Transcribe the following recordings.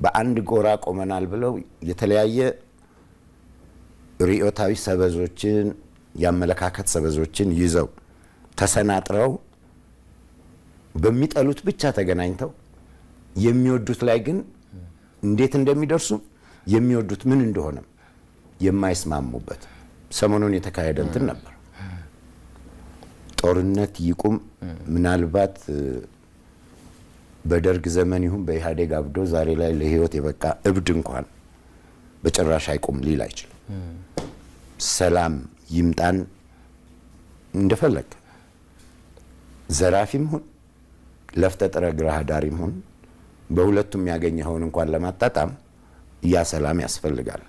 በአንድ ጎራ ቆመናል ብለው የተለያየ ርዕዮታዊ ሰበዞችን ያመለካከት ሰበዞችን ይዘው ተሰናጥረው በሚጠሉት ብቻ ተገናኝተው የሚወዱት ላይ ግን እንዴት እንደሚደርሱ የሚወዱት ምን እንደሆነ የማይስማሙበት ሰሞኑን የተካሄደ እንትን ነበር። ጦርነት ይቁም ምናልባት በደርግ ዘመን ይሁን በኢህአዴግ አብዶ ዛሬ ላይ ለህይወት የበቃ እብድ እንኳን በጭራሽ አይቁም ሊል አይችልም። ሰላም ይምጣን እንደፈለግ ዘራፊም ሁን ለፍተጥረ ግራ ዳሪም ሁን በሁለቱም ያገኘኸውን እንኳን ለማጣጣም ያ ሰላም ያስፈልጋል።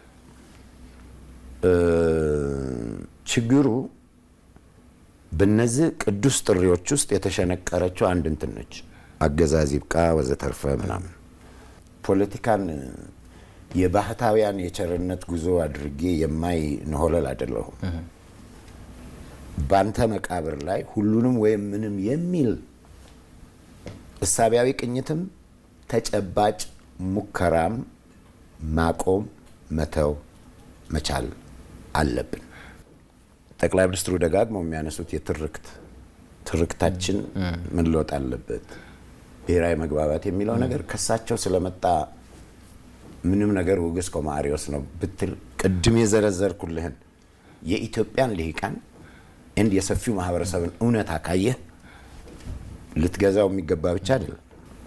ችግሩ በነዚህ ቅዱስ ጥሪዎች ውስጥ የተሸነቀረችው አንድ እንትን ነች። አገዛዝ ይብቃ ወዘተርፈ ምናምን ፖለቲካን የባህታውያን የቸርነት ጉዞ አድርጌ የማይ ነሆለል አይደለሁም። ባንተ መቃብር ላይ ሁሉንም ወይም ምንም የሚል እሳቢያዊ ቅኝትም ተጨባጭ ሙከራም ማቆም መተው መቻል አለብን። ጠቅላይ ሚኒስትሩ ደጋግመው የሚያነሱት ትርክታችን መለወጥ አለበት ብሔራዊ መግባባት የሚለው ነገር ከሳቸው ስለመጣ ምንም ነገር ውግስ ኮማሪዮስ ነው ብትል ቅድም የዘረዘርኩልህን የኢትዮጵያን ልሂቃን እንደ የሰፊው ማህበረሰብን እውነት አካየ ልትገዛው የሚገባ ብቻ አይደለም።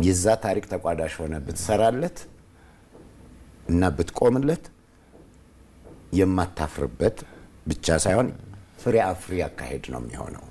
የዛ ታሪክ ተቋዳሽ ሆነ ብትሰራለት እና ብትቆምለት የማታፍርበት ብቻ ሳይሆን ፍሬ አፍሪ አካሄድ ነው የሚሆነው።